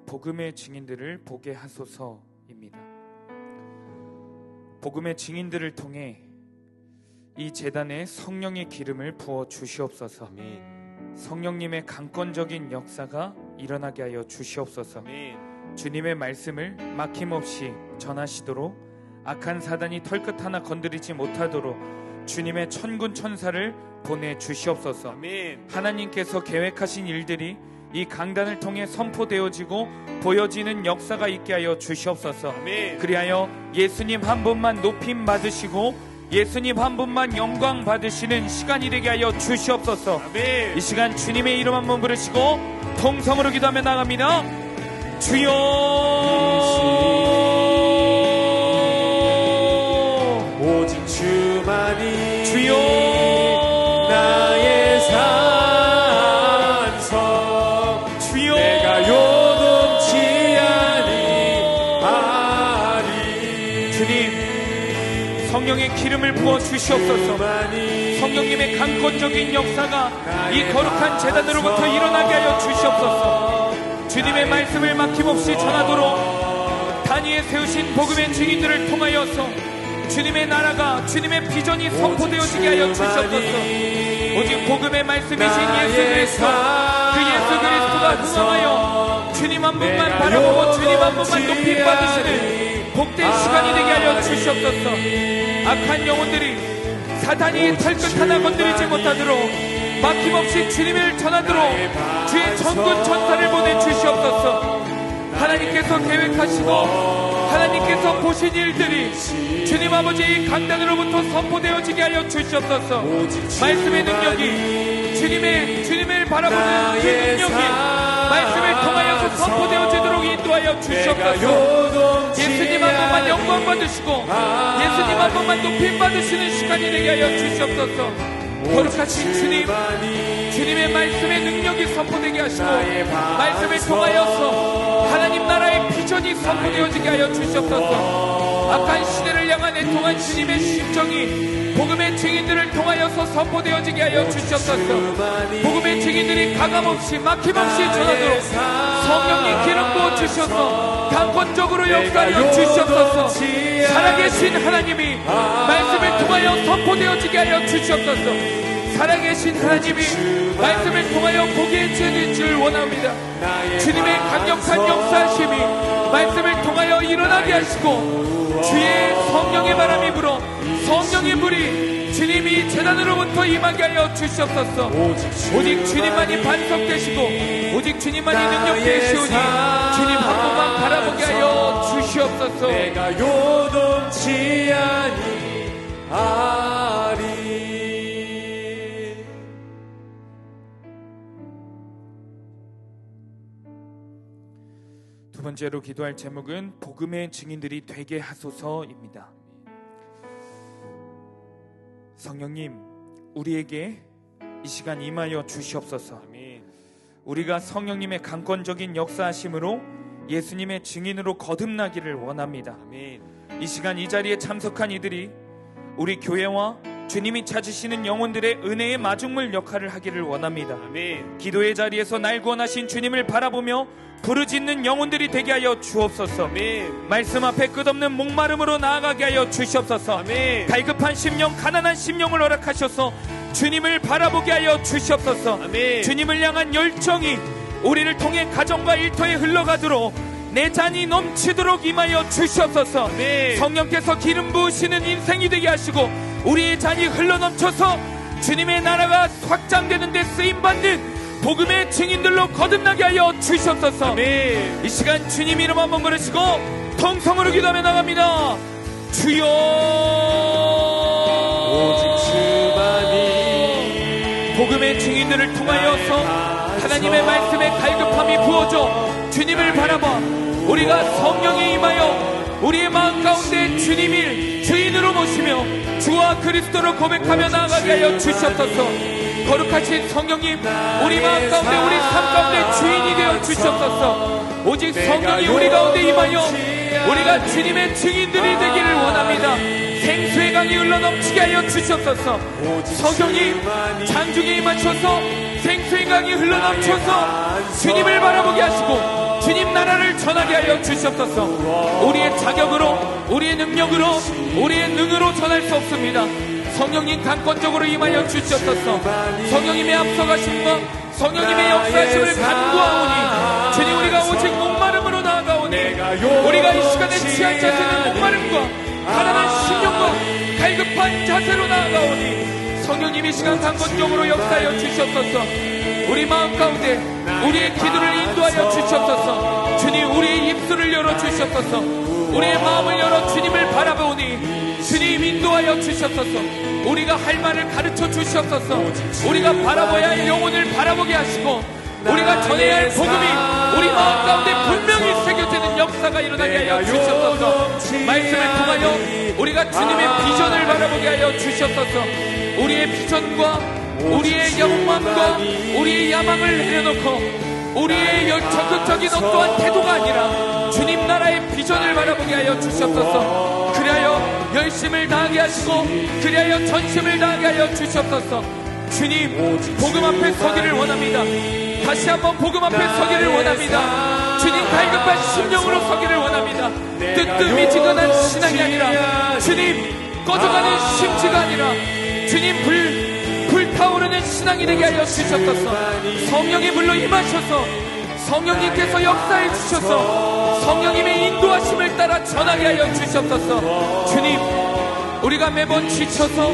복음의 증인들을 보게 하소서입니다. 복음의 증인들을 통해 이 제단에 성령의 기름을 부어 주시옵소서. 성령님의 강권적인 역사가 일어나게 하여 주시옵소서. 주님의 말씀을 막힘없이 전하시도록 악한 사단이 털끝 하나 건드리지 못하도록 주님의 천군 천사를 보내주시옵소서. 하나님께서 계획하신 일들이 이 강단을 통해 선포되어지고 보여지는 역사가 있게 하여 주시옵소서. 그리하여 예수님 한 분만 높임 받으시고 예수님 한 분만 영광 받으시는 시간이 되게 하여 주시옵소서. 이 시간 주님의 이름 한번 부르시고 통성으로 기도하며 나갑니다. 주여, 오직 주만이 주여, 나의 산성, 주여, 내가 요동치 아니하리. 주님, 성령의 기름을 부어 주시옵소서. 성령님의 강권적인 역사가 이 거룩한 제단으로부터 일어나게 하여 주시옵소서. 주님의 말씀을 막힘없이 전하도록 단위에 세우신 복음의 증인들을 통하여서 주님의 나라가, 주님의 비전이 선포되어지게 하여 주시옵소서. 오직 복음의 말씀이신 예수 그리스도, 그 예수 그리스도가 흥황하여 주님 한 분만 바라보고 주님 한 분만 높임 받으시는 복된 시간이 되게 하여 주시옵소서. 악한 영혼들이 사탄이 털끝 하나 건드리지 못하도록 막힘없이 주님을 전하도록 주의 천군 천사를 보내주시옵소서. 하나님께서 계획하시고 하나님께서 보신 일들이 주님 아버지의 강단으로부터 선포되어지게 하여 주시옵소서. 말씀의 능력이 주님을 바라보는 그 능력이 말씀을 통하여서 선포되어지도록 인도하여 주시옵소서. 예수님 한 번만 영광 받으시고 예수님 한 번만 높임 받으시는 시간이 되게 하여 주시옵소서. 거룩하신 주님, 주님의 말씀의 능력이 선포되게 하시고 말씀을 통하여서 하나님 나라의 비전이 선포되어지게 하여 주시옵소서. 악한 시대를 향한 애통한 주님의 심정이 복음의 증인들을 통하여서 선포되어지게 하여 주시옵소서. 복음의 증인들이 가감없이 막힘없이 전하도록 성령님 기름 부어 주셔서 강권적으로 역사하여 주시옵소서. 살아계신 하나님이 말씀을 통하여 선포되어지게 하여 주시옵소서. 살아계신 하나님이 말씀을 통하여 보게 해주실 줄 원합니다. 주님의 강력한 역사하심이 말씀을 통하여 일어나게 하시고 주의 성령의 바람이 불어 성령의 불이 주님이 제단으로부터 임하게 하여 주시옵소서. 오직 주님만이 반석되시고 오직 주님만이 능력되시오니 주님 한 분만 바라보게 하여 주시옵소서. 내가 요동치 아니하리. 두 번째로 기도할 제목은 복음의 증인들이 되게 하소서입니다. 성령님, 우리에게 이 시간 임하여 주시옵소서. 우리가 성령님의 강권적인 역사하심으로 예수님의 증인으로 거듭나기를 원합니다. 이 시간 이 자리에 참석한 이들이 우리 교회와 주님이 찾으시는 영혼들의 은혜의 마중물 역할을 하기를 원합니다. 기도의 자리에서 날 구원하신 주님을 바라보며 부르짖는 영혼들이 되게 하여 주옵소서. 말씀 앞에 끝없는 목마름으로 나아가게 하여 주시옵소서. 갈급한 심령, 가난한 심령을 허락하셔서 주님을 바라보게 하여 주시옵소서. 주님을 향한 열정이 우리를 통해 가정과 일터에 흘러가도록 내 잔이 넘치도록 임하여 주시옵소서. 성령께서 기름 부으시는 인생이 되게 하시고 우리의 잔이 흘러넘쳐서 주님의 나라가 확장되는 데 쓰임받는 복음의 증인들로 거듭나게 하여 주시옵소서. 이 시간 주님 이름 한번 부르시고 통성으로 기도하며 나갑니다. 주여, 오직 주만이 복음의 증인들을 통하여서 하나님의 말씀에 갈급함이 부어져 주님을 바라봐 우리가 성령에 임하여 우리의 마음 가운데 주님을 주인으로 모시며 주와 그리스도로 고백하며 나아가게 하여 주시옵소서. 거룩하신 성령님, 우리 마음 가운데 우리 삶 가운데 주인이 되어 주시옵소서. 오직 성령이 우리 가운데 임하여 우리가 주님의 증인들이 되기를 원합니다. 생수의 강이 흘러넘치게 하여 주시옵소서. 성령님, 장중에 임하셔서 생수의 강이 흘러넘쳐서 주님을 바라보게 하시고 주님 나라를 전하게 하여 주시옵소서. 우리의 자격으로, 우리의 능력으로, 우리의 능으로 전할 수 없습니다. 성령님 강권적으로 임하여 주시옵소서. 성령님의 앞서가심과 성령님의 역사하심을 간구하오니 주님, 우리가 오직 목마름으로 나아가오니 우리가 이 시간에 취할 자세는 목마름과 가난한 심령과 갈급한 자세로 나아가오니 성령님이 시간 강권적으로 역사하여 주시옵소서. 우리 마음 가운데 우리의 기도를 인도하여 주시옵소서. 주님, 우리의 입술을 열어 주시옵소서. 우리의 마음을 열어 주님을 바라보니 주님 인도하여 주시옵소서. 우리가 할 말을 가르쳐 주시옵소서. 우리가 바라봐야 할 영혼을 바라보게 하시고 우리가 전해야 할 복음이 우리 마음 가운데 분명히 새겨지는 역사가 일어나게 하여 주시옵소서. 말씀을 통하여 우리가 주님의 비전을 바라보게 하여 주시옵소서. 우리의 비전과 우리의 욕망과 우리의 야망을 내려놓고 우리의 적극적인 어떠한 태도가 아니라 주님 나라의 비전을 바라보게 하여 주시옵소서. 그리하여 열심을 다하게 하시고 그리하여 전심을 다하게 하여 주시옵소서. 주님, 복음 앞에 서기를 원합니다. 다시 한번 복음 앞에 서기를 원합니다. 주님, 갈급한 심령으로 서기를 원합니다. 뜨뜻미지근한 신앙이 아니라 주님, 꺼져가는 심지가 아니라 주님, 불타오르는 신앙이 되게 하여 주시옵소서. 성령이 물로 임하셔서 성령님께서 역사해 주셔서 성령님의 인도하심을 따라 전하게 하여 주시옵소서. 주님, 우리가 매번 지쳐서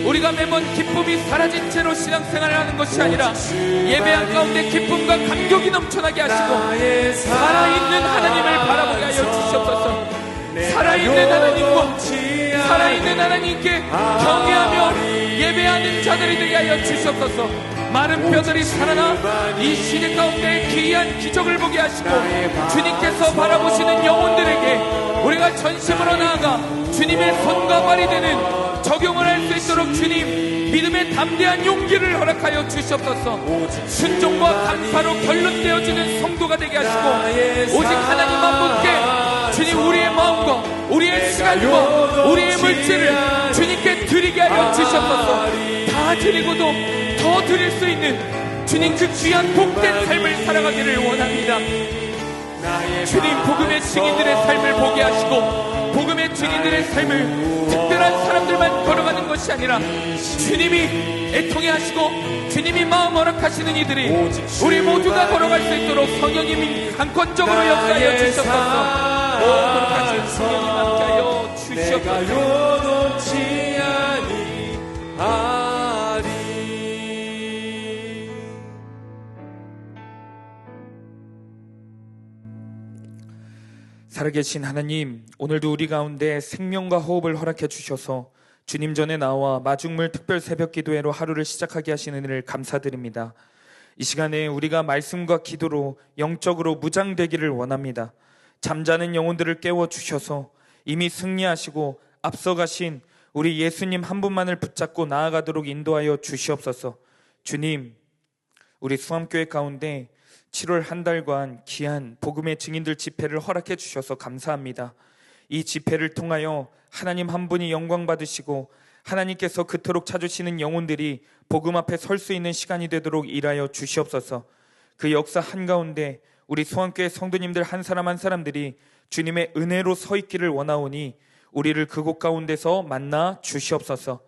우리가 매번 기쁨이 사라진 채로 신앙생활을 하는 것이 아니라 예배한 가운데 기쁨과 감격이 넘쳐나게 하시고 살아있는 하나님을 바라보게 하여 주시옵소서. 살아있는 하나님과 살아있는 하나님께 경외하며 예배하는 자들이 되게 하여 주시옵소서. 마른 뼈들이 살아나 이 시대 가운데 기이한 기적을 보게 하시고 주님께서 바라보시는 영혼들에게 우리가 전심으로 나아가 주님의 손과 발이 되는 적용을 할 수 있도록 주님 믿음의 담대한 용기를 허락하여 주시옵소서. 순종과 감사로 결론되어지는 성도가 되게 하시고 오직 하나님만 붙게 주님 우리의 마음과 우리의 시간과 우리의 물질을 주님께 드리게 하여 주시옵소서. 다 드리고도 더 드릴 수 있는 주님 그 귀한 복된 삶을 살아가기를 원합니다. 주님, 복음의 증인들의 삶을 보게 하시고 복음의 증인들의 삶을 특별한 사람들만 걸어가는 것이 아니라 주님이 애통해 하시고 주님이 마음 허락하시는 이들이 우리 모두가 걸어갈 수 있도록 성령님이 강권적으로 역사하여 주시옵소서. 거룩하신 성령님 함께하여 주시옵소서. 살아계신 하나님, 오늘도 우리 가운데 생명과 호흡을 허락해 주셔서 주님 전에 나와 마중물 특별 새벽 기도회로 하루를 시작하게 하시는 은혜를 감사드립니다. 이 시간에 우리가 말씀과 기도로 영적으로 무장되기를 원합니다. 잠자는 영혼들을 깨워주셔서 이미 승리하시고 앞서가신 우리 예수님 한 분만을 붙잡고 나아가도록 인도하여 주시옵소서. 주님, 우리 수암교회 가운데 7월 한 달간 귀한 복음의 증인들 집회를 허락해 주셔서 감사합니다. 이 집회를 통하여 하나님 한 분이 영광 받으시고 하나님께서 그토록 찾으시는 영혼들이 복음 앞에 설 수 있는 시간이 되도록 일하여 주시옵소서. 그 역사 한가운데 우리 수암교회 성도님들 한 사람 한 사람들이 주님의 은혜로 서 있기를 원하오니 우리를 그곳 가운데서 만나 주시옵소서.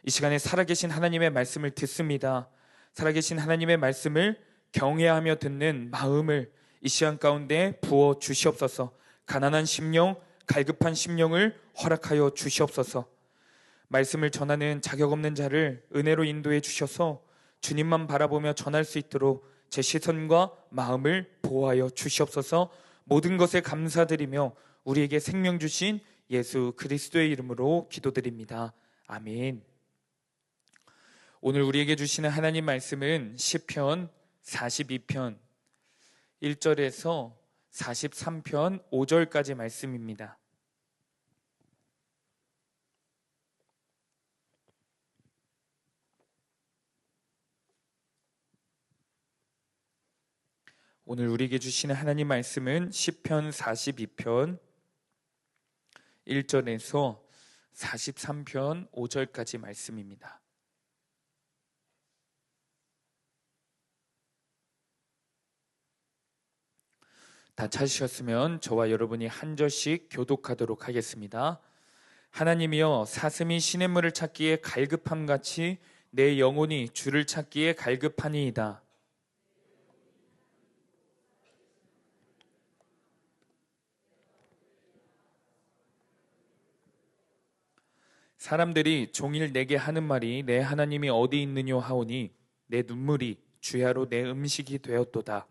이 시간에 살아계신 하나님의 말씀을 듣습니다. 살아계신 하나님의 말씀을 경외하며 듣는 마음을 이 시간 가운데 부어 주시옵소서. 가난한 심령, 갈급한 심령을 허락하여 주시옵소서. 말씀을 전하는 자격 없는 자를 은혜로 인도해 주셔서 주님만 바라보며 전할 수 있도록 제 시선과 마음을 보호하여 주시옵소서. 모든 것에 감사드리며 우리에게 생명 주신 예수 그리스도의 이름으로 기도드립니다. 아멘. 오늘 우리에게 주시는 하나님 말씀은 시편 42편 1절에서 43편 5절까지 말씀입니다. 오늘 우리에게 주시는 하나님 말씀은 시편 42편 1절에서 43편 5절까지 말씀입니다. 다 찾으셨으면 저와 여러분이 한 절씩 교독하도록 하겠습니다. 하나님이여, 사슴이 시냇물을 찾기에 갈급함같이 내 영혼이 주를 찾기에 갈급하니이다. 사람들이 종일 내게 하는 말이 내 하나님이 어디 있느뇨 하오니 내 눈물이 주야로 내 음식이 되었도다.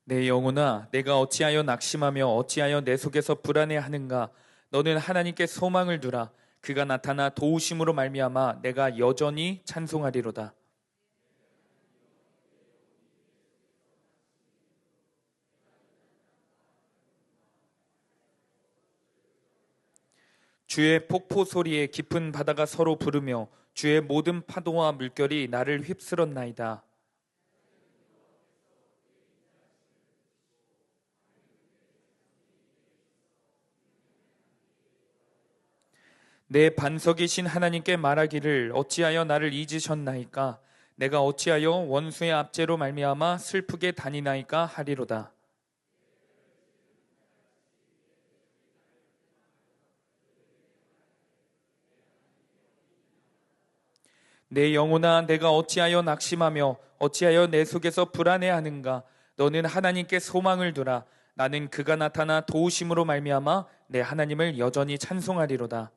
내 영혼아, 내가 어찌하여 낙심하며 어찌하여 내 속에서 불안해하는가? 너는 하나님께 소망을 두라. 그가 나타나 도우심으로 말미암아 내가 여전히 찬송하리로다. 주의 폭포 소리에 깊은 바다가 서로 부르며 주의 모든 파도와 물결이 나를 휩쓸었나이다. 내 반석이신 하나님께 말하기를 어찌하여 나를 잊으셨나이까? 내가 어찌하여 원수의 압제로 말미암아 슬프게 다니나이까 하리로다. 내 영혼아, 내가 어찌하여 낙심하며 어찌하여 내 속에서 불안해하는가? 너는 하나님께 소망을 두라. 나는 그가 나타나 도우심으로 말미암아 내 하나님을 여전히 찬송하리로다.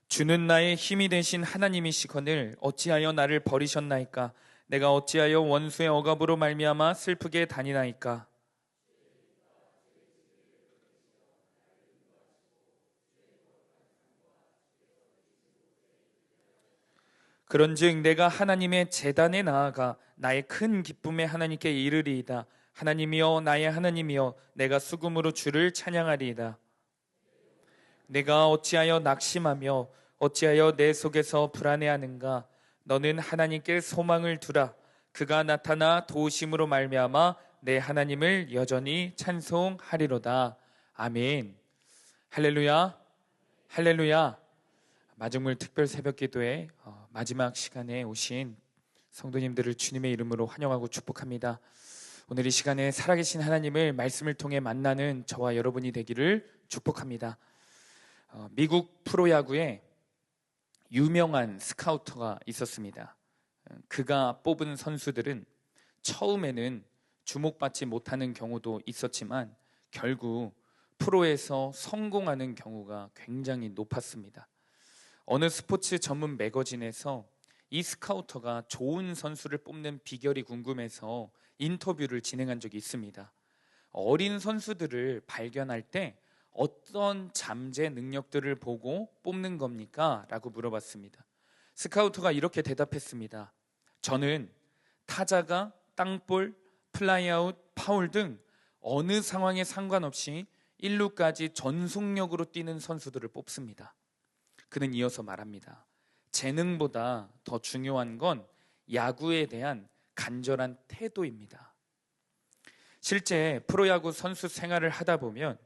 주는 나의 힘이 되신 하나님이시거늘 어찌하여 나를 버리셨나이까? 내가 어찌하여 원수의 억압으로 말미암아 슬프게 다니나이까? 그런즉 내가 하나님의 제단에 나아가 나의 큰 기쁨의 하나님께 이르리이다. 하나님이여, 나의 하나님이여, 내가 수금으로 주를 찬양하리이다. 내가 어찌하여 낙심하며 어찌하여 내 속에서 불안해하는가? 너는 하나님께 소망을 두라. 그가 나타나 도우심으로 말미암아 내 하나님을 여전히 찬송하리로다. 아멘. 할렐루야, 할렐루야. 마중물 특별 새벽기도회 마지막 시간에 오신 성도님들을 주님의 이름으로 환영하고 축복합니다. 오늘 이 시간에 살아계신 하나님을 말씀을 통해 만나는 저와 여러분이 되기를 축복합니다. 미국 프로야구에 유명한 스카우터가 있었습니다. 그가 뽑은 선수들은 처음에는 주목받지 못하는 경우도 있었지만 결국 프로에서 성공하는 경우가 굉장히 높았습니다. 어느 스포츠 전문 매거진에서 이 스카우터가 좋은 선수를 뽑는 비결이 궁금해서 인터뷰를 진행한 적이 있습니다. 어린 선수들을 발견할 때 어떤 잠재 능력들을 보고 뽑는 겁니까? 라고 물어봤습니다. 스카우터가 이렇게 대답했습니다. 저는 타자가 땅볼, 플라이아웃, 파울 등 어느 상황에 상관없이 1루까지 전속력으로 뛰는 선수들을 뽑습니다. 그는 이어서 말합니다. 재능보다 더 중요한 건 야구에 대한 간절한 태도입니다. 실제 프로야구 선수 생활을 하다 보면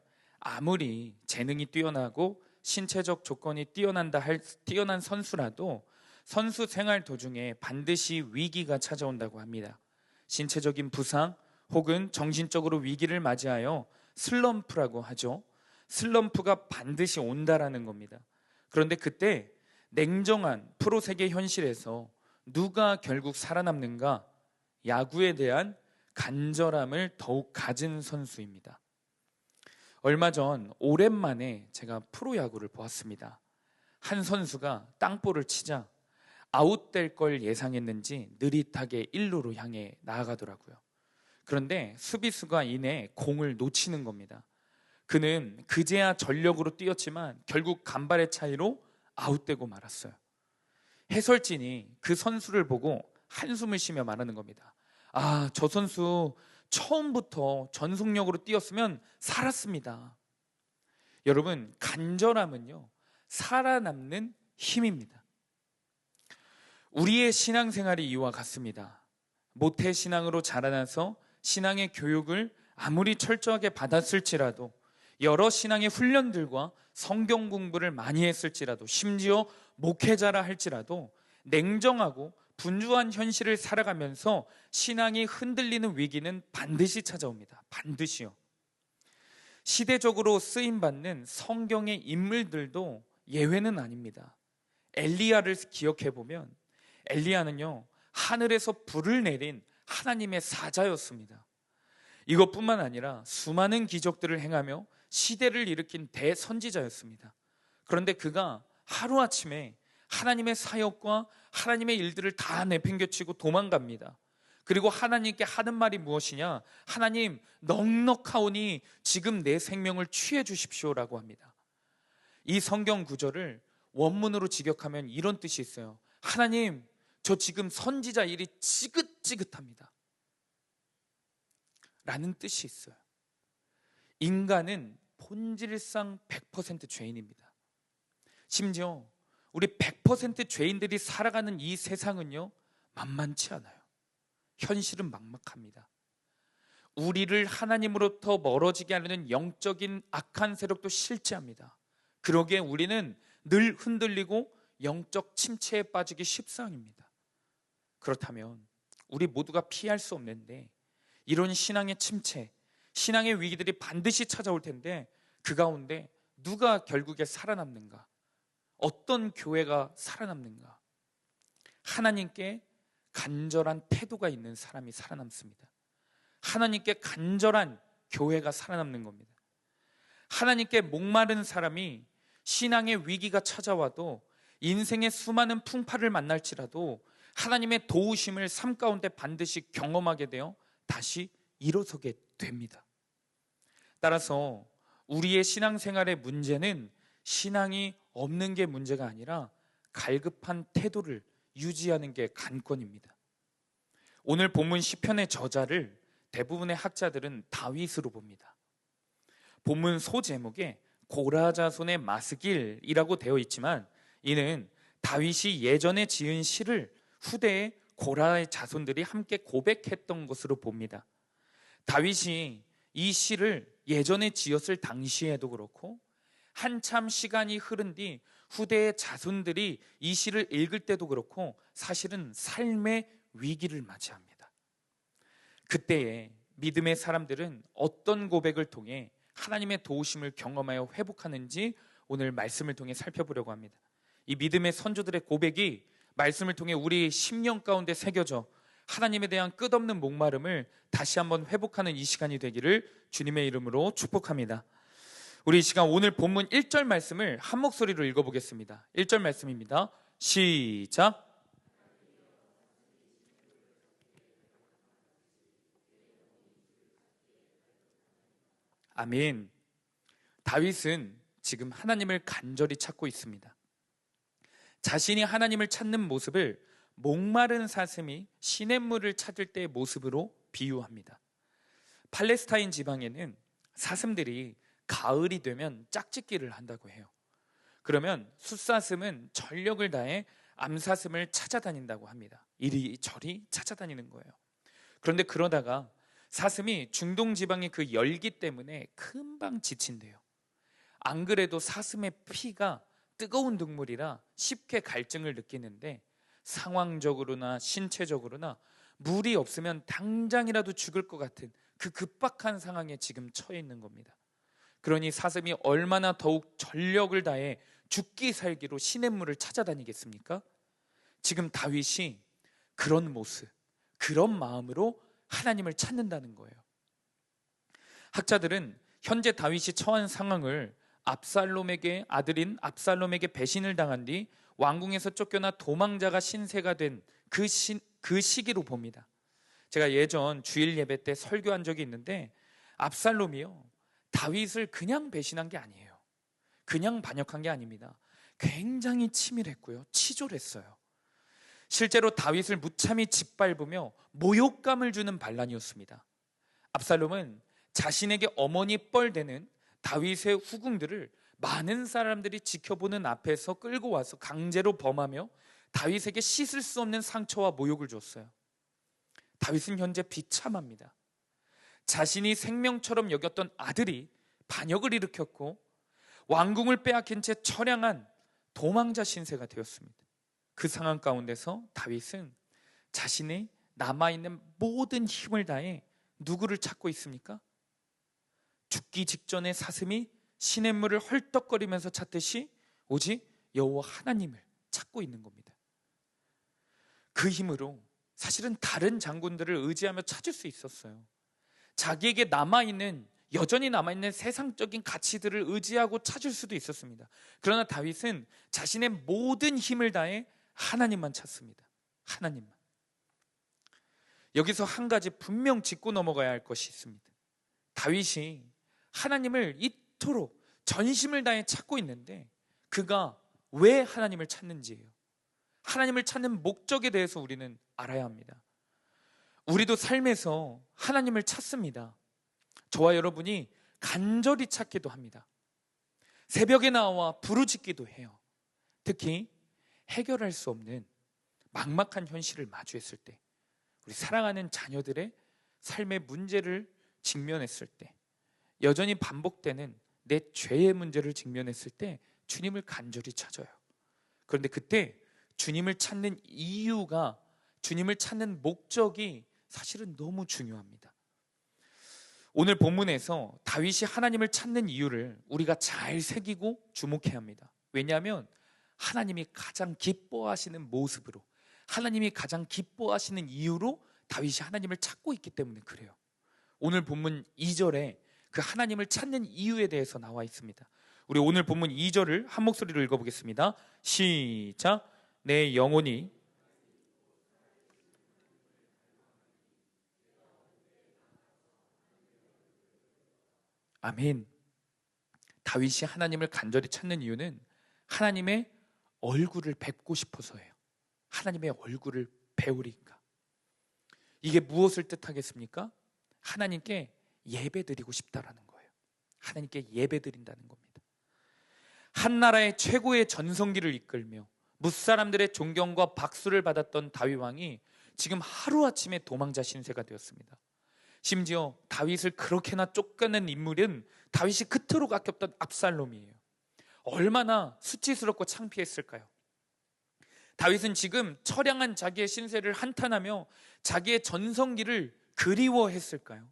아무리 재능이 뛰어나고 신체적 조건이 뛰어난 선수라도 선수 생활 도중에 반드시 위기가 찾아온다고 합니다. 신체적인 부상 혹은 정신적으로 위기를 맞이하여 슬럼프라고 하죠. 슬럼프가 반드시 온다라는 겁니다. 그런데 그때 냉정한 프로 세계 현실에서 누가 결국 살아남는가? 야구에 대한 간절함을 더욱 가진 선수입니다. 얼마 전 오랜만에 제가 프로야구를 보았습니다. 한 선수가 땅볼을 치자 아웃될 걸 예상했는지 느릿하게 1루로 향해 나아가더라고요. 그런데 수비수가 이내 공을 놓치는 겁니다. 그는 그제야 전력으로 뛰었지만 결국 간발의 차이로 아웃되고 말았어요. 해설진이 그 선수를 보고 한숨을 쉬며 말하는 겁니다. 아, 저 선수 처음부터 전속력으로 뛰었으면 살았습니다. 여러분, 간절함은요, 살아남는 힘입니다. 우리의 신앙생활이 이와 같습니다. 모태신앙으로 자라나서 신앙의 교육을 아무리 철저하게 받았을지라도, 여러 신앙의 훈련들과 성경 공부를 많이 했을지라도, 심지어 목회자라 할지라도 냉정하고 분주한 현실을 살아가면서 신앙이 흔들리는 위기는 반드시 찾아옵니다. 반드시요. 시대적으로 쓰임받는 성경의 인물들도 예외는 아닙니다. 엘리야를 기억해보면 엘리야는요, 하늘에서 불을 내린 하나님의 사자였습니다. 이것뿐만 아니라 수많은 기적들을 행하며 시대를 일으킨 대선지자였습니다. 그런데 그가 하루아침에 하나님의 사역과 하나님의 일들을 다 내팽개치고 도망갑니다. 그리고 하나님께 하는 말이 무엇이냐? 하나님, 넉넉하오니 지금 내 생명을 취해 주십시오라고 합니다. 이 성경 구절을 원문으로 직역하면 이런 뜻이 있어요. 하나님, 저 지금 선지자 일이 지긋지긋합니다 라는 뜻이 있어요. 인간은 본질상 100% 죄인입니다. 심지어 우리 100% 죄인들이 살아가는 이 세상은요, 만만치 않아요. 현실은 막막합니다. 우리를 하나님으로부터 멀어지게 하려는 영적인 악한 세력도 실제합니다. 그러기에 우리는 늘 흔들리고 영적 침체에 빠지기 십상입니다. 그렇다면 우리 모두가 피할 수 없는데, 이런 신앙의 침체, 신앙의 위기들이 반드시 찾아올 텐데, 그 가운데 누가 결국에 살아남는가? 어떤 교회가 살아남는가? 하나님께 간절한 태도가 있는 사람이 살아남습니다. 하나님께 간절한 교회가 살아남는 겁니다. 하나님께 목마른 사람이 신앙의 위기가 찾아와도, 인생의 수많은 풍파를 만날지라도 하나님의 도우심을 삶 가운데 반드시 경험하게 되어 다시 일어서게 됩니다. 따라서 우리의 신앙생활의 문제는 신앙이 없는 게 문제가 아니라 갈급한 태도를 유지하는 게 관건입니다. 오늘 본문 시편의 저자를 대부분의 학자들은 다윗으로 봅니다. 본문 소제목에 고라자손의 마스길이라고 되어 있지만, 이는 다윗이 예전에 지은 시를 후대에 고라의 자손들이 함께 고백했던 것으로 봅니다. 다윗이 이 시를 예전에 지었을 당시에도 그렇고, 한참 시간이 흐른 뒤 후대의 자손들이 이 시를 읽을 때도 그렇고, 사실은 삶의 위기를 맞이합니다. 그때에 믿음의 사람들은 어떤 고백을 통해 하나님의 도우심을 경험하여 회복하는지 오늘 말씀을 통해 살펴보려고 합니다. 이 믿음의 선조들의 고백이 말씀을 통해 우리 심령 가운데 새겨져 하나님에 대한 끝없는 목마름을 다시 한번 회복하는 이 시간이 되기를 주님의 이름으로 축복합니다. 우리 이 시간 오늘 본문 1절 말씀을 한 목소리로 읽어보겠습니다. 1절 말씀입니다. 시작. 아멘. 다윗은 지금 하나님을 간절히 찾고 있습니다. 자신이 하나님을 찾는 모습을 목마른 사슴이 시냇물을 찾을 때의 모습으로 비유합니다. 팔레스타인 지방에는 사슴들이 가을이 되면 짝짓기를 한다고 해요. 그러면 숫사슴은 전력을 다해 암사슴을 찾아다닌다고 합니다. 이리저리 찾아다니는 거예요. 그런데 그러다가 사슴이 중동 지방의 그 열기 때문에 금방 지친대요. 안 그래도 사슴의 피가 뜨거운 동물이라 쉽게 갈증을 느끼는데, 상황적으로나 신체적으로나 물이 없으면 당장이라도 죽을 것 같은 그 급박한 상황에 지금 처해 있는 겁니다. 그러니 사슴이 얼마나 더욱 전력을 다해 죽기 살기로 시냇물을 찾아다니겠습니까? 지금 다윗이 그런 모습, 그런 마음으로 하나님을 찾는다는 거예요. 학자들은 현재 다윗이 처한 상황을 압살롬에게, 아들인 압살롬에게 배신을 당한 뒤 왕궁에서 쫓겨나 도망자가 신세가 된 그 시기로 봅니다. 제가 예전 주일 예배 때 설교한 적이 있는데, 압살롬이요, 다윗을 그냥 배신한 게 아니에요. 그냥 반역한 게 아닙니다. 굉장히 치밀했고요, 치졸했어요. 실제로 다윗을 무참히 짓밟으며 모욕감을 주는 반란이었습니다. 압살롬은 자신에게 어머니 뻘되는 다윗의 후궁들을 많은 사람들이 지켜보는 앞에서 끌고 와서 강제로 범하며 다윗에게 씻을 수 없는 상처와 모욕을 줬어요. 다윗은 현재 비참합니다. 자신이 생명처럼 여겼던 아들이 반역을 일으켰고 왕궁을 빼앗긴 채 처량한 도망자 신세가 되었습니다. 그 상황 가운데서 다윗은 자신의 남아있는 모든 힘을 다해 누구를 찾고 있습니까? 죽기 직전에 사슴이 시냇물을 헐떡거리면서 찾듯이 오직 여호와 하나님을 찾고 있는 겁니다. 그 힘으로 사실은 다른 장군들을 의지하며 찾을 수 있었어요. 자기에게 여전히 남아있는 세상적인 가치들을 의지하고 찾을 수도 있었습니다. 그러나 다윗은 자신의 모든 힘을 다해 하나님만 찾습니다. 하나님만. 여기서 한 가지 분명 짚고 넘어가야 할 것이 있습니다. 다윗이 하나님을 이토록 전심을 다해 찾고 있는데 그가 왜 하나님을 찾는지예요. 하나님을 찾는 목적에 대해서 우리는 알아야 합니다. 우리도 삶에서 하나님을 찾습니다. 저와 여러분이 간절히 찾기도 합니다. 새벽에 나와 부르짖기도 해요. 특히 해결할 수 없는 막막한 현실을 마주했을 때, 우리 사랑하는 자녀들의 삶의 문제를 직면했을 때, 여전히 반복되는 내 죄의 문제를 직면했을 때 주님을 간절히 찾아요. 그런데 그때 주님을 찾는 이유가, 주님을 찾는 목적이 사실은 너무 중요합니다. 오늘 본문에서 다윗이 하나님을 찾는 이유를 우리가 잘 새기고 주목해야 합니다. 왜냐하면 하나님이 가장 기뻐하시는 모습으로, 하나님이 가장 기뻐하시는 이유로 다윗이 하나님을 찾고 있기 때문에 그래요. 오늘 본문 2절에 그 하나님을 찾는 이유에 대해서 나와 있습니다. 우리 오늘 본문 2절을 한 목소리로 읽어보겠습니다. 시작. 내 영혼이 아멘. 다윗이 하나님을 간절히 찾는 이유는 하나님의 얼굴을 뵙고 싶어서예요. 하나님의 얼굴을 배우리까. 이게 무엇을 뜻하겠습니까? 하나님께 예배드리고 싶다라는 거예요. 하나님께 예배드린다는 겁니다. 한 나라의 최고의 전성기를 이끌며 뭇사람들의 존경과 박수를 받았던 다윗 왕이 지금 하루아침에 도망자 신세가 되었습니다. 심지어 다윗을 그렇게나 쫓겨낸 인물은 다윗이 그토록 아꼈던 압살롬이에요. 얼마나 수치스럽고 창피했을까요? 다윗은 지금 처량한 자기의 신세를 한탄하며 자기의 전성기를 그리워했을까요?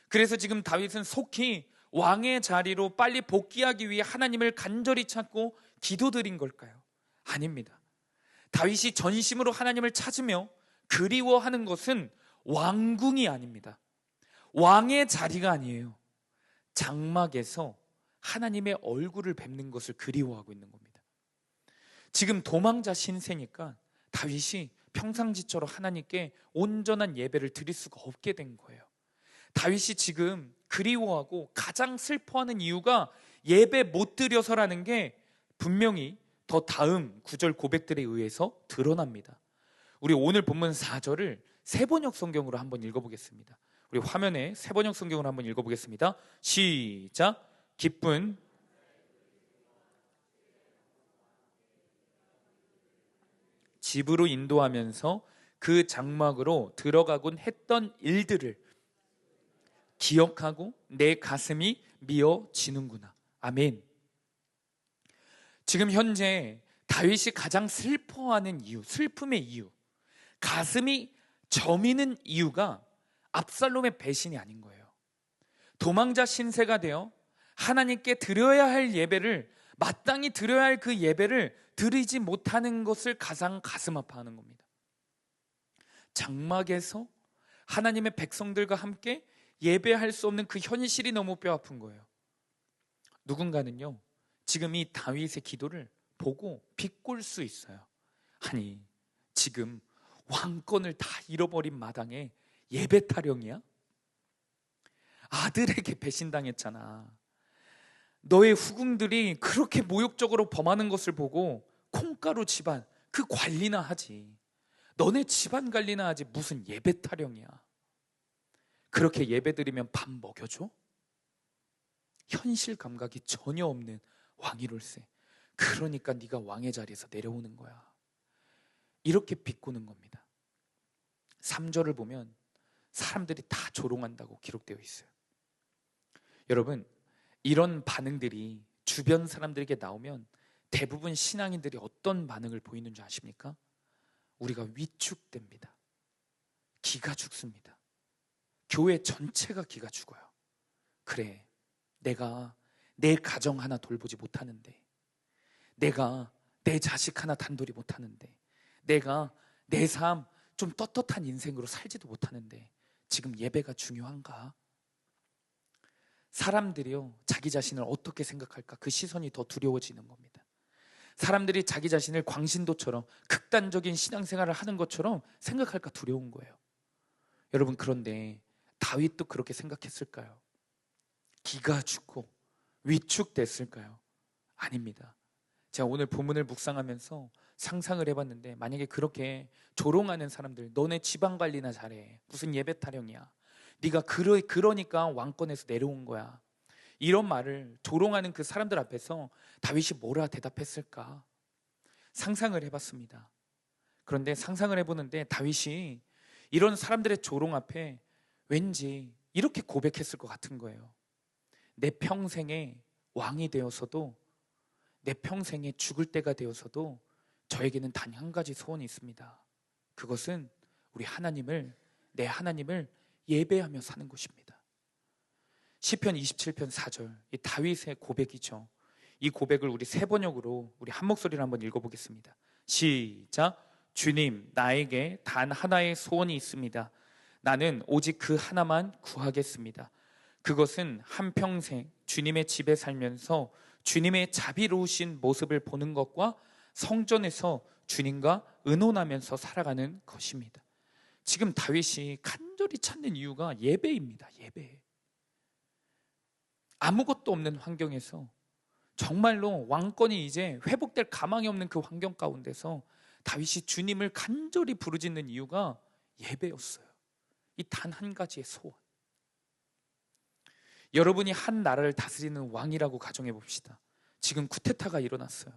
그래서 지금 다윗은 속히 왕의 자리로 빨리 복귀하기 위해 하나님을 간절히 찾고 기도드린 걸까요? 아닙니다. 다윗이 전심으로 하나님을 찾으며 그리워하는 것은 왕궁이 아닙니다. 왕의 자리가 아니에요. 장막에서 하나님의 얼굴을 뵙는 것을 그리워하고 있는 겁니다. 지금 도망자 신세니까 다윗이 평상시처럼 하나님께 온전한 예배를 드릴 수가 없게 된 거예요. 다윗이 지금 그리워하고 가장 슬퍼하는 이유가 예배 못 드려서라는 게 분명히 더 다음 구절 고백들에 의해서 드러납니다. 우리 오늘 본문 4절을 세번역 성경으로 한번 읽어보겠습니다. 우리 화면에 세번역 성경으로 한번 읽어보겠습니다. 시작. 기쁜 집으로 인도하면서 그 장막으로 들어가곤 했던 일들을 기억하고 내 가슴이 미어지는구나. 아멘. 지금 현재 다윗이 가장 슬퍼하는 이유, 슬픔의 이유, 가슴이 저미는 이유가 압살롬의 배신이 아닌 거예요. 도망자 신세가 되어 하나님께 드려야 할 예배를, 마땅히 드려야 할 그 예배를 드리지 못하는 것을 가장 가슴 아파하는 겁니다. 장막에서 하나님의 백성들과 함께 예배할 수 없는 그 현실이 너무 뼈 아픈 거예요. 누군가는요, 지금 이 다윗의 기도를 보고 비꼴 수 있어요. 아니, 지금 왕권을 다 잃어버린 마당에 예배 타령이야? 아들에게 배신당했잖아. 너의 후궁들이 그렇게 모욕적으로 범하는 것을 보고 콩가루 집안 그 관리나 하지. 너네 집안 관리나 하지 무슨 예배 타령이야. 그렇게 예배드리면 밥 먹여줘? 현실 감각이 전혀 없는 왕이롤세. 그러니까 네가 왕의 자리에서 내려오는 거야. 이렇게 비꼬는 겁니다. 3절을 보면 사람들이 다 조롱한다고 기록되어 있어요. 여러분, 이런 반응들이 주변 사람들에게 나오면 대부분 신앙인들이 어떤 반응을 보이는 줄 아십니까? 우리가 위축됩니다. 기가 죽습니다. 교회 전체가 기가 죽어요. 그래, 내가 내 가정 하나 돌보지 못하는데, 내가 내 자식 하나 단돌이 못하는데, 내가 내 삶 좀 떳떳한 인생으로 살지도 못하는데 지금 예배가 중요한가? 사람들이요, 자기 자신을 어떻게 생각할까? 그 시선이 더 두려워지는 겁니다. 사람들이 자기 자신을 광신도처럼 극단적인 신앙생활을 하는 것처럼 생각할까 두려운 거예요. 여러분, 그런데 다윗도 그렇게 생각했을까요? 기가 죽고 위축됐을까요? 아닙니다. 제가 오늘 본문을 묵상하면서 상상을 해봤는데, 만약에 그렇게 조롱하는 사람들, 너네 지방관리나 잘해, 무슨 예배 타령이야, 네가 그러니까 왕권에서 내려온 거야, 이런 말을 조롱하는 그 사람들 앞에서 다윗이 뭐라 대답했을까 상상을 해봤습니다. 그런데 상상을 해보는데 다윗이 이런 사람들의 조롱 앞에 왠지 이렇게 고백했을 것 같은 거예요. 내 평생에 왕이 되어서도, 내 평생에 죽을 때가 되어서도 저에게는 단 한 가지 소원이 있습니다. 그것은 우리 하나님을, 내 하나님을 예배하며 사는 것입니다. 시편 27편 4절, 이 다윗의 고백이죠. 이 고백을 우리 세 번역으로 우리 한 목소리로 한번 읽어보겠습니다. 시작. 주님, 나에게 단 하나의 소원이 있습니다. 나는 오직 그 하나만 구하겠습니다. 그것은 한평생 주님의 집에 살면서 주님의 자비로우신 모습을 보는 것과 성전에서 주님과 의논하면서 살아가는 것입니다. 지금 다윗이 간절히 찾는 이유가 예배입니다. 예배. 아무것도 없는 환경에서, 정말로 왕권이 이제 회복될 가망이 없는 그 환경 가운데서 다윗이 주님을 간절히 부르짖는 이유가 예배였어요. 이 단 한 가지의 소원. 여러분이 한 나라를 다스리는 왕이라고 가정해 봅시다. 지금 쿠데타가 일어났어요.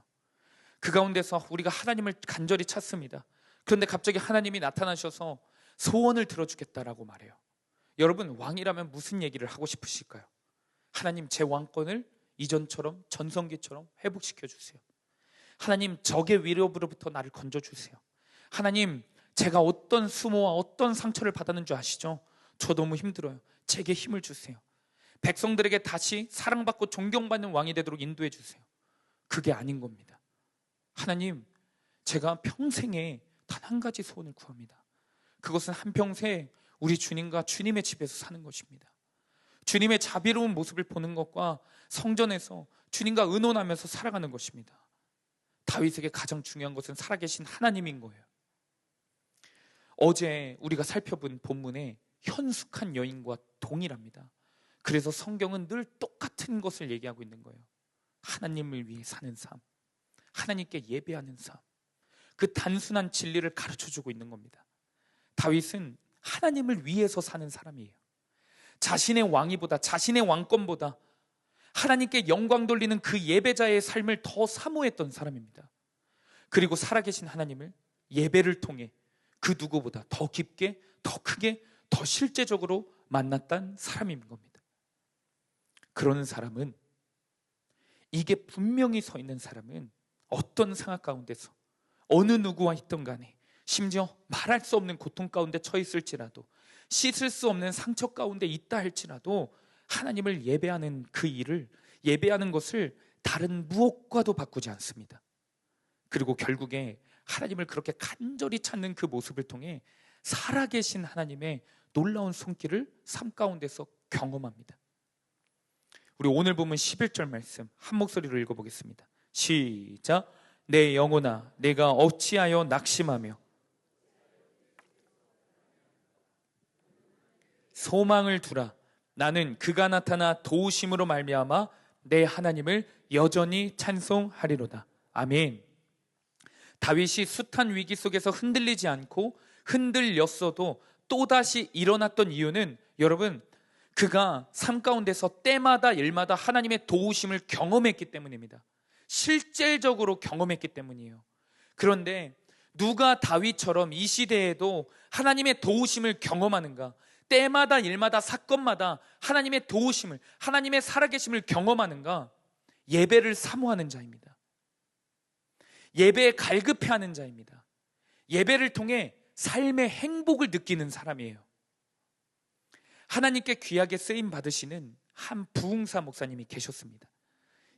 그 가운데서 우리가 하나님을 간절히 찾습니다. 그런데 갑자기 하나님이 나타나셔서 소원을 들어주겠다라고 말해요. 여러분, 왕이라면 무슨 얘기를 하고 싶으실까요? 하나님, 제 왕권을 이전처럼 전성기처럼 회복시켜 주세요. 하나님, 적의 위협으로부터 나를 건져주세요. 하나님, 제가 어떤 수모와 어떤 상처를 받았는 줄 아시죠? 저 너무 힘들어요. 제게 힘을 주세요. 백성들에게 다시 사랑받고 존경받는 왕이 되도록 인도해 주세요. 그게 아닌 겁니다. 하나님, 제가 평생에 단 한 가지 소원을 구합니다. 그것은 한평생 우리 주님과 주님의 집에서 사는 것입니다. 주님의 자비로운 모습을 보는 것과 성전에서 주님과 의논하면서 살아가는 것입니다. 다윗에게 가장 중요한 것은 살아계신 하나님인 거예요. 어제 우리가 살펴본 본문에 현숙한 여인과 동일합니다. 그래서 성경은 늘 똑같은 것을 얘기하고 있는 거예요. 하나님을 위해 사는 삶, 하나님께 예배하는 삶, 그 단순한 진리를 가르쳐주고 있는 겁니다. 다윗은 하나님을 위해서 사는 사람이에요. 자신의 왕위보다, 자신의 왕권보다 하나님께 영광 돌리는 그 예배자의 삶을 더 사모했던 사람입니다. 그리고 살아계신 하나님을 예배를 통해 그 누구보다 더 깊게, 더 크게, 더 실제적으로 만났던 사람인 겁니다. 그러는 사람은, 이게 분명히 서 있는 사람은 어떤 상황 가운데서 어느 누구와 있던 간에, 심지어 말할 수 없는 고통 가운데 처했을지라도, 씻을 수 없는 상처 가운데 있다 할지라도 하나님을 예배하는 그 일을, 예배하는 것을 다른 무엇과도 바꾸지 않습니다. 그리고 결국에 하나님을 그렇게 간절히 찾는 그 모습을 통해 살아계신 하나님의 놀라운 손길을 삶 가운데서 경험합니다. 우리 오늘 보면 11절 말씀 한 목소리로 읽어보겠습니다. 시작. 내 영혼아, 내가 어찌하여 낙심하며 소망을 두라. 나는 그가 나타나 도우심으로 말미암아 내 하나님을 여전히 찬송하리로다. 아멘. 다윗이 숱한 위기 속에서 흔들리지 않고 흔들렸어도 또다시 일어났던 이유는, 여러분, 그가 삶 가운데서 때마다 일마다 하나님의 도우심을 경험했기 때문입니다. 실질적으로 경험했기 때문이에요. 그런데 누가 다윗처럼 이 시대에도 하나님의 도우심을 경험하는가? 때마다 일마다 사건마다 하나님의 도우심을, 하나님의 살아계심을 경험하는가? 예배를 사모하는 자입니다. 예배에 갈급해하는 자입니다. 예배를 통해 삶의 행복을 느끼는 사람이에요. 하나님께 귀하게 쓰임 받으시는 한 부흥사 목사님이 계셨습니다.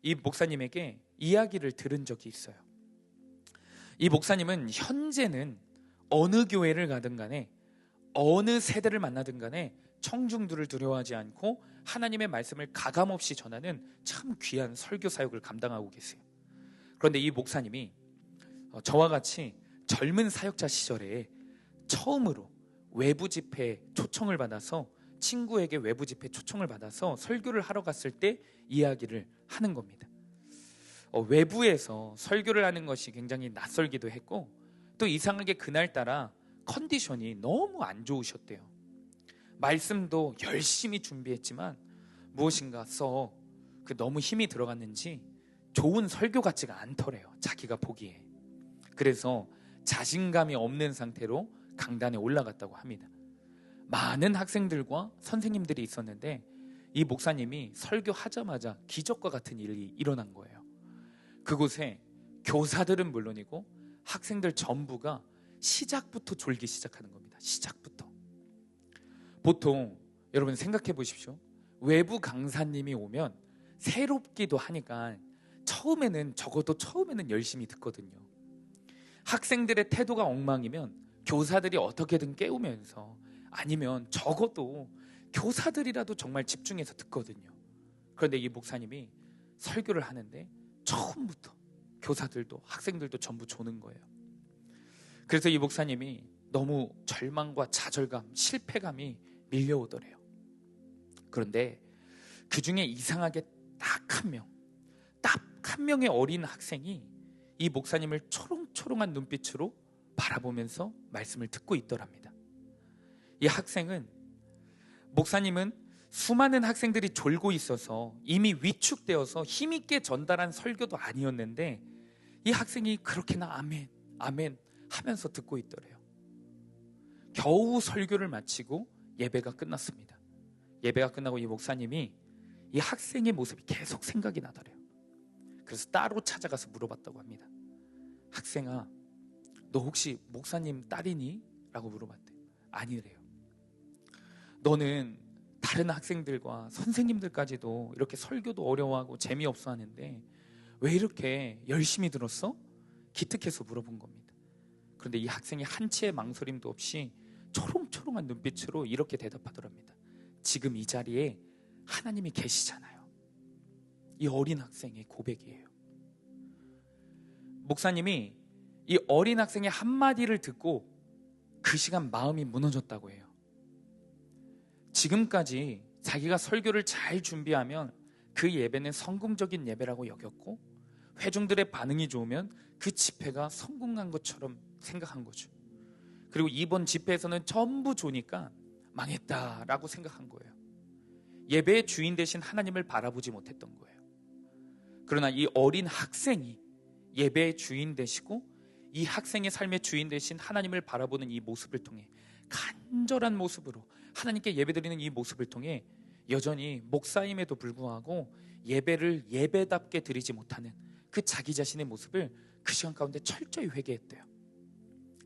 이 목사님에게 이야기를 들은 적이 있어요. 이 목사님은 현재는 어느 교회를 가든 간에 어느 세대를 만나든 간에 청중들을 두려워하지 않고 하나님의 말씀을 가감없이 전하는 참 귀한 설교 사역을 감당하고 계세요. 그런데 이 목사님이 저와 같이 젊은 사역자 시절에 처음으로 외부 집회 초청을 받아서, 친구에게 외부 집회 초청을 받아서 설교를 하러 갔을 때 이야기를 하는 겁니다. 외부에서 설교를 하는 것이 굉장히 낯설기도 했고, 또 이상하게 그날따라 컨디션이 너무 안 좋으셨대요. 말씀도 열심히 준비했지만 무엇인가 너무 힘이 들어갔는지 좋은 설교 같지가 않더래요, 자기가 보기에. 그래서 자신감이 없는 상태로 강단에 올라갔다고 합니다. 많은 학생들과 선생님들이 있었는데 이 목사님이 설교하자마자 기적과 같은 일이 일어난 거예요. 그곳에 교사들은 물론이고 학생들 전부가 시작부터 졸기 시작하는 겁니다. 시작부터. 보통 여러분 생각해 보십시오. 외부 강사님이 오면 새롭기도 하니까 적어도 처음에는 열심히 듣거든요. 학생들의 태도가 엉망이면 교사들이 어떻게든 깨우면서, 아니면 적어도 교사들이라도 정말 집중해서 듣거든요. 그런데 이 목사님이 설교를 하는데 처음부터 교사들도 학생들도 전부 조는 거예요. 그래서 이 목사님이 너무 절망과 좌절감, 실패감이 밀려오더래요. 그런데 그 중에 이상하게 딱 한 명의 어린 학생이 이 목사님을 초롱초롱한 눈빛으로 바라보면서 말씀을 듣고 있더랍니다. 이 학생은, 목사님은 수많은 학생들이 졸고 있어서 이미 위축되어서 힘있게 전달한 설교도 아니었는데 이 학생이 그렇게나 아멘, 아멘 하면서 듣고 있더래요. 겨우 설교를 마치고 예배가 끝났습니다. 예배가 끝나고 이 목사님이 이 학생의 모습이 계속 생각이 나더래요. 그래서 따로 찾아가서 물어봤다고 합니다. 학생아, 너 혹시 목사님 딸이니? 라고 물어봤대요. 아니래요. 너는 다른 학생들과 선생님들까지도 이렇게 설교도 어려워하고 재미없어 하는데 왜 이렇게 열심히 들었어? 기특해서 물어본 겁니다. 그런데 이 학생이 한치의 망설임도 없이 초롱초롱한 눈빛으로 이렇게 대답하더랍니다. 지금 이 자리에 하나님이 계시잖아요. 이 어린 학생의 고백이에요. 목사님이 이 어린 학생의 한마디를 듣고 그 시간 마음이 무너졌다고 해요. 지금까지 자기가 설교를 잘 준비하면 그 예배는 성공적인 예배라고 여겼고, 회중들의 반응이 좋으면 그 집회가 성공한 것처럼 생각한 거죠. 그리고 이번 집회에서는 전부 좋으니까 망했다라고 생각한 거예요. 예배의 주인 되신 하나님을 바라보지 못했던 거예요. 그러나 이 어린 학생이 예배의 주인 되시고 이 학생의 삶의 주인 되신 하나님을 바라보는 이 모습을 통해, 간절한 모습으로 하나님께 예배드리는 이 모습을 통해 여전히 목사임에도 불구하고 예배를 예배답게 드리지 못하는 그 자기 자신의 모습을 그 시간 가운데 철저히 회개했대요.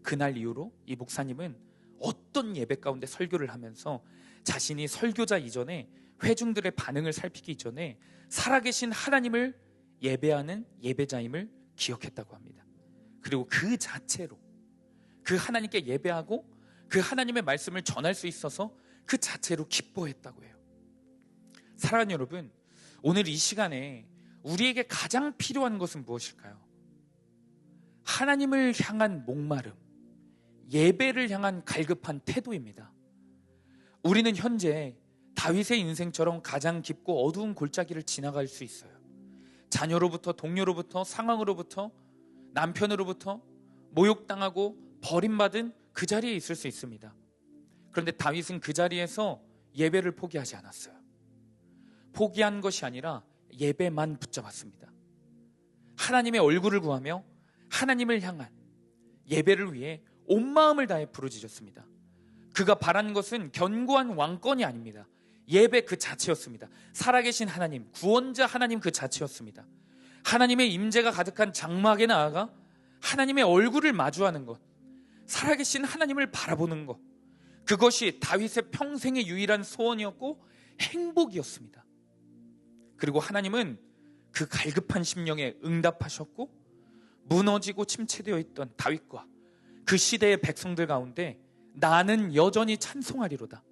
그날 이후로 이 목사님은 어떤 예배 가운데 설교를 하면서 자신이 설교자 이전에 회중들의 반응을 살피기 이전에 살아계신 하나님을 예배하는 예배자임을 기억했다고 합니다. 그리고 그 자체로 그 하나님께 예배하고 그 하나님의 말씀을 전할 수 있어서 그 자체로 기뻐했다고 해요. 사랑하는 여러분, 오늘 이 시간에 우리에게 가장 필요한 것은 무엇일까요? 하나님을 향한 목마름, 예배를 향한 갈급한 태도입니다. 우리는 현재 다윗의 인생처럼 가장 깊고 어두운 골짜기를 지나갈 수 있어요. 자녀로부터, 동료로부터, 상황으로부터, 남편으로부터 모욕당하고 버림받은 그 자리에 있을 수 있습니다. 그런데 다윗은 그 자리에서 예배를 포기하지 않았어요. 포기한 것이 아니라 예배만 붙잡았습니다. 하나님의 얼굴을 구하며 하나님을 향한 예배를 위해 온 마음을 다해 부르짖었습니다. 그가 바란 것은 견고한 왕권이 아닙니다. 예배 그 자체였습니다. 살아계신 하나님, 구원자 하나님 그 자체였습니다. 하나님의 임재가 가득한 장막에 나아가 하나님의 얼굴을 마주하는 것, 살아계신 하나님을 바라보는 것, 그것이 다윗의 평생의 유일한 소원이었고 행복이었습니다. 그리고 하나님은 그 갈급한 심령에 응답하셨고, 무너지고 침체되어 있던 다윗과 그 시대의 백성들 가운데 나는 여전히 찬송하리로다,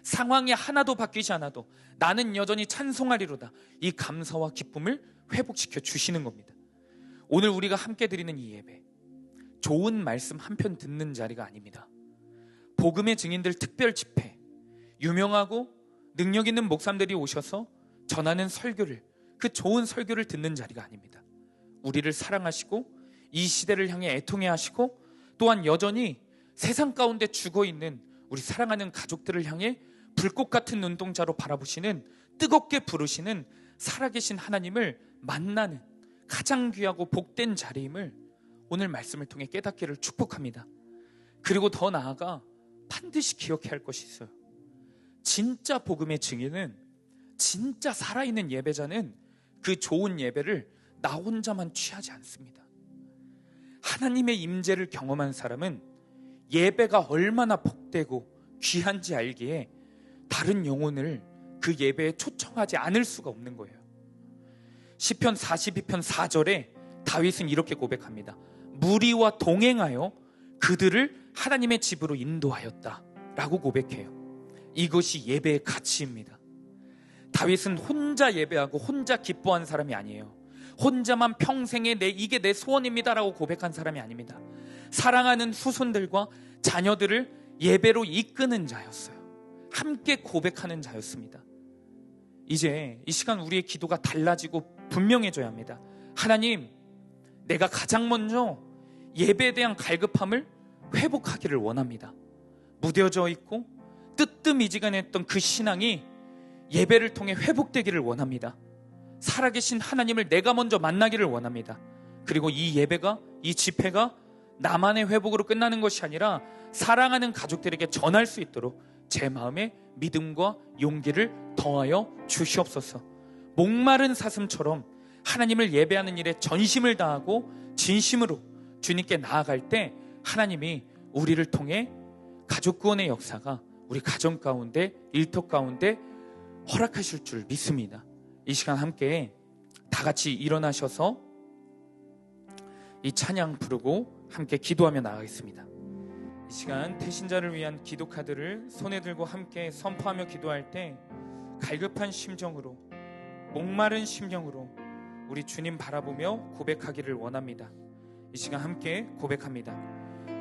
상황이 하나도 바뀌지 않아도 나는 여전히 찬송하리로다, 이 감사와 기쁨을 회복시켜 주시는 겁니다. 오늘 우리가 함께 드리는 이 예배, 좋은 말씀 한 편 듣는 자리가 아닙니다. 복음의 증인들 특별 집회, 유명하고 능력 있는 목사님들이 오셔서 전하는 설교를, 그 좋은 설교를 듣는 자리가 아닙니다. 우리를 사랑하시고 이 시대를 향해 애통해 하시고, 또한 여전히 세상 가운데 죽어있는 우리 사랑하는 가족들을 향해 불꽃 같은 눈동자로 바라보시는, 뜨겁게 부르시는 살아계신 하나님을 만나는 가장 귀하고 복된 자리임을 오늘 말씀을 통해 깨닫기를 축복합니다. 그리고 더 나아가 반드시 기억해야 할 것이 있어요. 진짜 복음의 증인은, 진짜 살아있는 예배자는 그 좋은 예배를 나 혼자만 취하지 않습니다. 하나님의 임재를 경험한 사람은 예배가 얼마나 복되고 귀한지 알기에 다른 영혼을 그 예배에 초청하지 않을 수가 없는 거예요. 시편 42편 4절에 다윗은 이렇게 고백합니다. 무리와 동행하여 그들을 하나님의 집으로 인도하였다 라고 고백해요. 이것이 예배의 가치입니다. 다윗은 혼자 예배하고 혼자 기뻐한 사람이 아니에요. 혼자만 평생에 이게 내 소원입니다 라고 고백한 사람이 아닙니다. 사랑하는 후손들과 자녀들을 예배로 이끄는 자였어요. 함께 고백하는 자였습니다. 이제 이 시간 우리의 기도가 달라지고 분명해져야 합니다. 하나님, 내가 가장 먼저 예배에 대한 갈급함을 회복하기를 원합니다. 무뎌져 있고 뜨뜻미지근했던 그 신앙이 예배를 통해 회복되기를 원합니다. 살아계신 하나님을 내가 먼저 만나기를 원합니다. 그리고 이 예배가, 이 집회가 나만의 회복으로 끝나는 것이 아니라 사랑하는 가족들에게 전할 수 있도록 제 마음에 믿음과 용기를 더하여 주시옵소서. 목마른 사슴처럼 하나님을 예배하는 일에 전심을 다하고 진심으로 주님께 나아갈 때 하나님이 우리를 통해 가족 구원의 역사가 우리 가정 가운데, 일터 가운데 허락하실 줄 믿습니다. 이 시간 함께 다 같이 일어나셔서 이 찬양 부르고 함께 기도하며 나가겠습니다. 이 시간 태신자를 위한 기도 카드를 손에 들고 함께 선포하며 기도할 때 갈급한 심정으로, 목마른 심령으로 우리 주님 바라보며 고백하기를 원합니다. 이 시간 함께 고백합니다.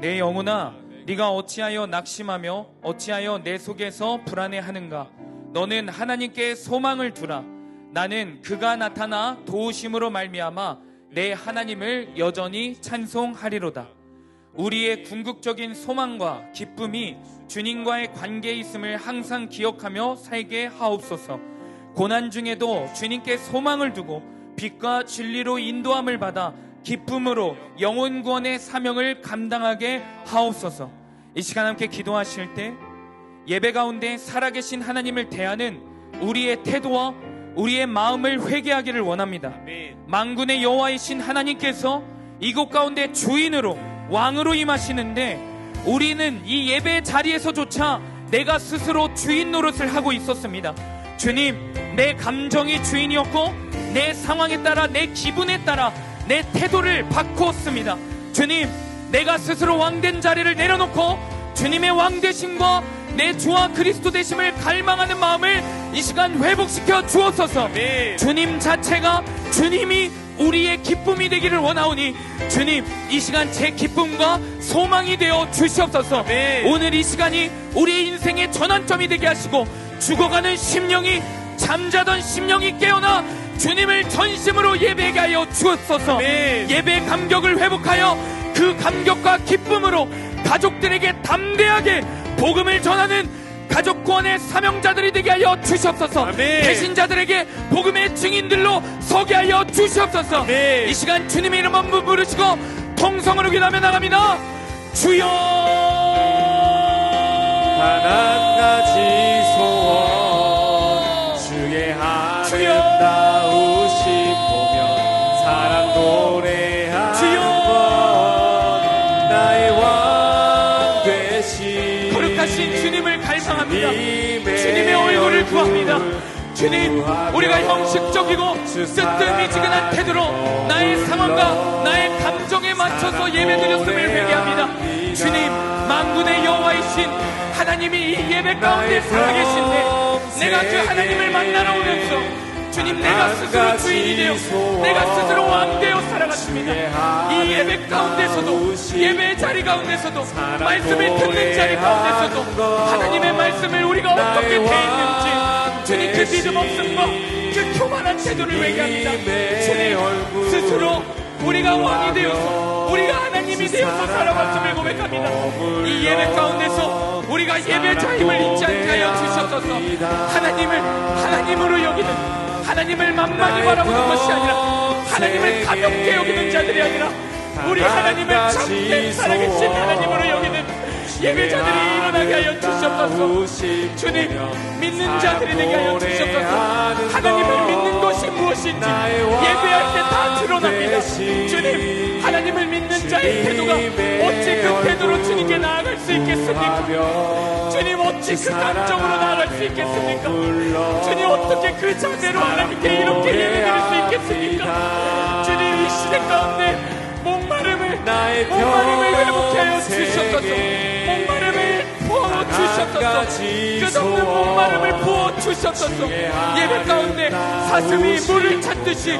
내 영혼아, 네가 어찌하여 낙심하며 어찌하여 내 속에서 불안해하는가? 너는 하나님께 소망을 두라. 나는 그가 나타나 도우심으로 말미암아 내 하나님을 여전히 찬송하리로다. 우리의 궁극적인 소망과 기쁨이 주님과의 관계에 있음을 항상 기억하며 살게 하옵소서. 고난 중에도 주님께 소망을 두고 빛과 진리로 인도함을 받아 기쁨으로 영혼 구원의 사명을 감당하게 하옵소서. 이 시간 함께 기도하실 때 예배 가운데 살아계신 하나님을 대하는 우리의 태도와 우리의 마음을 회개하기를 원합니다. 만군의 여호와이신 하나님께서 이곳 가운데 주인으로, 왕으로 임하시는데 우리는 이 예배 자리에서조차 내가 스스로 주인 노릇을 하고 있었습니다. 주님, 내 감정이 주인이었고 내 상황에 따라, 내 기분에 따라 내 태도를 바꾸었습니다. 주님, 내가 스스로 왕된 자리를 내려놓고 주님의 왕되심과 내 주와 그리스도 되심을 갈망하는 마음을 이 시간 회복시켜 주옵소서. 주님 자체가, 주님이 우리의 기쁨이 되기를 원하오니 주님, 이 시간 제 기쁨과 소망이 되어 주시옵소서. 오늘 이 시간이 우리의 인생의 전환점이 되게 하시고 죽어가는 심령이, 잠자던 심령이 깨어나 주님을 전심으로 예배하게 하여 주옵소서. 예배 감격을 회복하여 그 감격과 기쁨으로 가족들에게 담대하게 복음을 전하는 가족 구원의 사명자들이 되게 하여 주시옵소서. 배신자들에게 복음의 증인들로 서게 하여 주시옵소서. 이 시간 주님의 이름 한번 부르시고 통성으로 기도하며 나갑니다. 주여 단 한 가지 소원 주의 아름다우신 보며 사랑 노래하는 주여 것 나의 왕 되신 거룩하신 주님을 갈망합니다. 주님의 주님의 얼굴을 구합니다. 얼굴 주님, 우리가 형식적이고 뜨뜻미지근한 태도로 나의 상황과 나의 감정에 맞춰서 예배드렸음을 회개합니다. 주님, 만군의 여호와이신 하나님이 이 예배 가운데 살아계신데 내가 그 하나님을 만나러 오면서 주님, 내가 스스로 주인이 되어 내가 스스로 왕 되어 살아갔습니다. 이 예배 가운데서도, 예배의 자리 가운데서도, 말씀을 듣는 자리 가운데서도 하나님의 말씀을 우리가 어떻게 대했는지 주님, 그 믿음 없음과 그 교만한 태도를 회개합니다. 주님, 스스로 우리가 왕이 되어서 우리가 하나님이 되어서 살아왔음을 고백합니다. 이 예배 가운데서 우리가 예배자임을 잊지 않게 하여 주셨소서. 하나님을 하나님으로 여기는, 하나님을 만만히 바라보는 것이 아니라 하나님을 가볍게 여기는 자들이 아니라 우리 하나님을 참된 살아계신 하나님으로 여기는 예배자들이 일어나게 하여 주셨소서. 주님, 믿는 자들이 되게 하여 주셨소서. 하나님을 믿는 것이 무엇인지 예배할 때 다 드러납니다. 주님, 하나님을 믿는 자의 태도가 어찌 그 태도로 주님께 나아갈 수 있겠습니까? 주님, 어찌 그 감정으로 나아갈 수 있겠습니까? 주님, 어떻게 그 자세로 하나님께 이렇게 예배드릴 수 있겠습니까? 주님, 이 시대 가운데 목마름을 회복해 하여 주셨소서. 목마름을 부어주셨소서. 끝없는 목마름을 부어주셨소서. 예배 가운데 사슴이 물을 찾듯이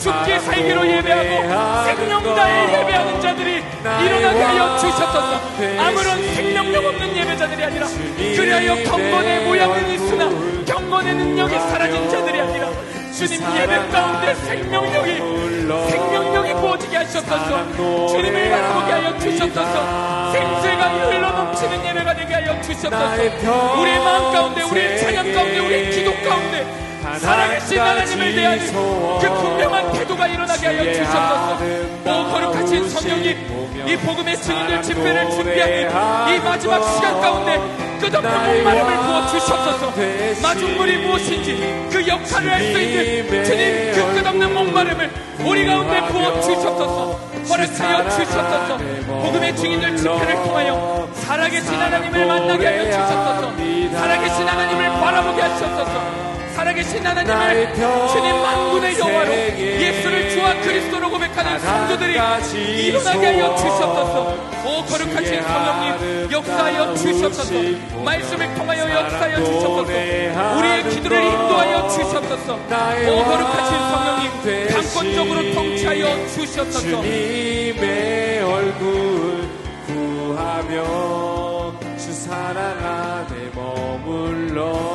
죽게 살기로 예배하고 생명 다해 예배하는 자들이 일어나게 하여 주셨소서. 아무런 생명력 없는 예배자들이 아니라 그리하여 경건의 모양은 있으나 경건의 능력이 사라진 자들이 아니라 주님, 예배 가운데 생명력이 부어지게 하셨소서. 주님을 바라보게 하여 주셨소서. 생수가 흘러넘치는 예배가 되게 하여 주셨소서. 우리의 마음 가운데, 우리의 찬양 가운데, 우리의 기도 가운데 살아계신 하나님을 대하는 그 분명한 태도가 일어나게 하여 주셨소서. 오 거룩하신 성령님, 이 복음의 증인들 집회를 준비하는 이 마지막 시간 가운데 끝없는 목마름을 부어주셨소서. 마중물이 무엇인지 그 역할을 할 수 있는 주님, 그 끝없는 목마름을 우리 가운데 부어주셨소서. 허락하여 주셨소서. 복음의 증인들 집회를 통하여 살아계신 하나님을 만나게 하여 주셨소서. 살아계신 하나님을 바라보게 하셨소서. 살아계신 하나님을 주님, 만군의 여호와로 예수를 주와 그리스도로 고백하는 성도들이 일어나게 하여 주셨소서. 오 거룩하신 성령님, 역사하여 주셨소서. 말씀을 통하여 역사하여 주셨소서. 우리의 기도를 인도하여 주셨소서. 오 거룩하신 성령님, 강권적으로 통치하여 주셨소서. 주님의 얼굴 구하며 주 사랑 안에 머물러